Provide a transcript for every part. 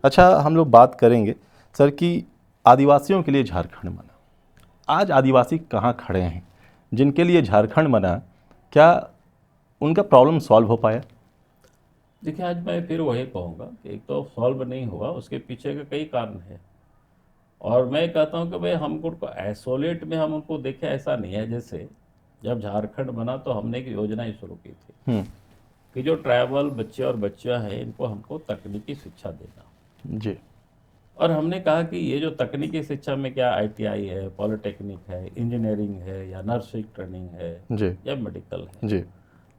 अच्छा, हम लोग बात करेंगे सर कि आदिवासियों के लिए झारखंड बना। आज आदिवासी कहाँ खड़े हैं जिनके लिए झारखंड बना? क्या उनका प्रॉब्लम सॉल्व हो पाया? देखिए, आज मैं फिर वही कहूँगा कि एक तो सॉल्व नहीं हुआ, उसके पीछे के कई कारण हैं। और मैं कहता हूँ कि भाई हमको उनको आइसोलेट में हम उनको देखें, ऐसा नहीं है। जैसे जब झारखंड बना तो हमने एक योजना ही शुरू की थी हम्म। कि जो ट्राइबल बच्चे और बच्चियाँ हैं इनको हमको तकनीकी शिक्षा देना। जी। और हमने कहा कि ये जो तकनीकी शिक्षा में क्या आईटीआई है, पॉलिटेक्निक है, इंजीनियरिंग है, या नर्सिंग ट्रेनिंग है, जी। या मेडिकल है। जी।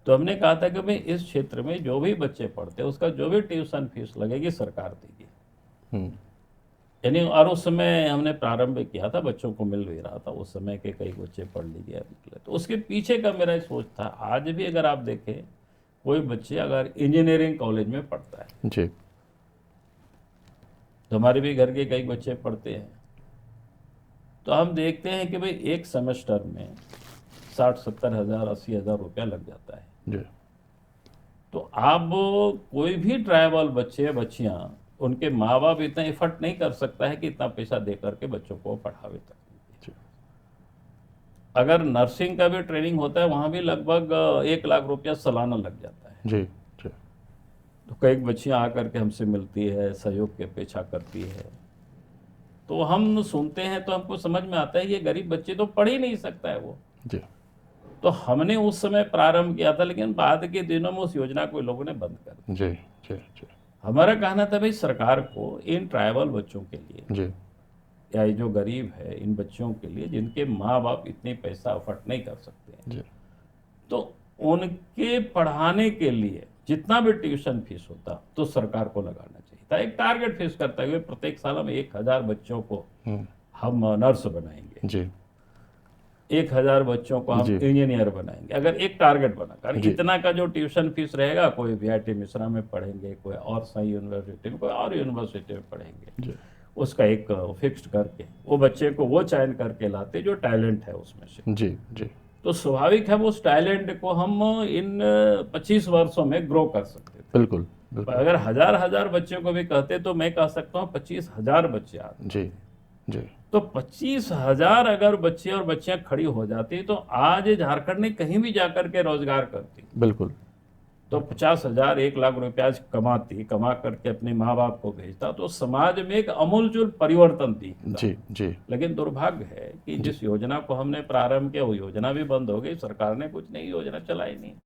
तो हमने कहा था कि भाई इस क्षेत्र में जो भी बच्चे पढ़ते हैं उसका जो भी ट्यूशन फीस लगेगी सरकार देगी। हम्म। यानी और उस समय हमने प्रारंभ किया था, बच्चों को मिल भी रहा था, उस समय के कई बच्चे पढ़ लीजिए निकले। तो उसके पीछे का मेरा सोच था, आज भी अगर आप देखें कोई बच्चे अगर इंजीनियरिंग कॉलेज में पढ़ता है, जी। तो हमारे भी घर के कई बच्चे पढ़ते हैं, तो हम देखते हैं कि भाई एक सेमेस्टर में 60-70 हज़ार 80 हज़ार रुपया लग जाता है। जी। तो आप कोई भी ट्राइबल बच्चे बच्चियां, उनके माँ बाप इतना एफर्ट नहीं कर सकता है कि इतना पैसा दे करके बच्चों को पढ़ावे तक। जी। अगर नर्सिंग का भी ट्रेनिंग होता है वहाँ भी लगभग 1 लाख रुपया सालाना लग जाता है। जी। जी। तो कई बच्चियाँ आकर के हमसे मिलती है, सहयोग की अपेक्षा करती है, तो हम सुनते हैं तो हमको समझ में आता है ये गरीब बच्चे तो पढ़ ही नहीं सकता है वो। जी। तो हमने उस समय प्रारंभ किया था, लेकिन बाद के दिनों में उस योजना को लोगों ने बंद कर दिया। जी। जी। जी। हमारा कहना था भाई सरकार को इन ट्राइबल बच्चों के लिए, जी। या ये जो गरीब है इन बच्चों के लिए जिनके माँ बाप इतने पैसा अफोर्ड नहीं कर सकते हैं, जी। तो उनके पढ़ाने के लिए जितना भी ट्यूशन फीस होता तो सरकार को लगाना चाहिए था। एक टारगेट फिक्स करते हुए प्रत्येक साल हम 1,000 बच्चों को हम नर्स बनाएंगे, जी। 1,000 बच्चों को हम जी। इंजीनियर बनाएंगे। अगर एक टारगेट बना कर जी। इतना का जो ट्यूशन फीस रहेगा, कोई वीआईटी मिश्रा में पढ़ेंगे, कोई और सही यूनिवर्सिटी में, कोई और यूनिवर्सिटी में पढ़ेंगे, जी। उसका एक फिक्स्ड करके वो बच्चे को वो चयन करके लाते जो टैलेंट है उसमें से। जी। जी। तो स्वाभाविक है वो उस टैलेंट को हम इन 25 वर्षों में ग्रो कर सकते थे। बिल्कुल। पर बिल्कुल। अगर हजार हजार बच्चों को भी कहते तो मैं कह सकता हूँ 25,000 बच्चे आ जी। जाते। जी। तो 25,000 अगर बच्चे और बच्चियां खड़ी हो जाती तो आज झारखंड ने कहीं भी जाकर के रोजगार करती, बिल्कुल। तो 50,000 1 लाख रुपया कमाती, कमा करके अपने माँ बाप को भेजता, तो समाज में एक अमूलचूल परिवर्तन दिखता। जी। जी। लेकिन दुर्भाग्य है कि जी। जिस योजना को हमने प्रारंभ किया वो योजना भी बंद हो गई, सरकार ने कुछ नई योजना चलाई नहीं।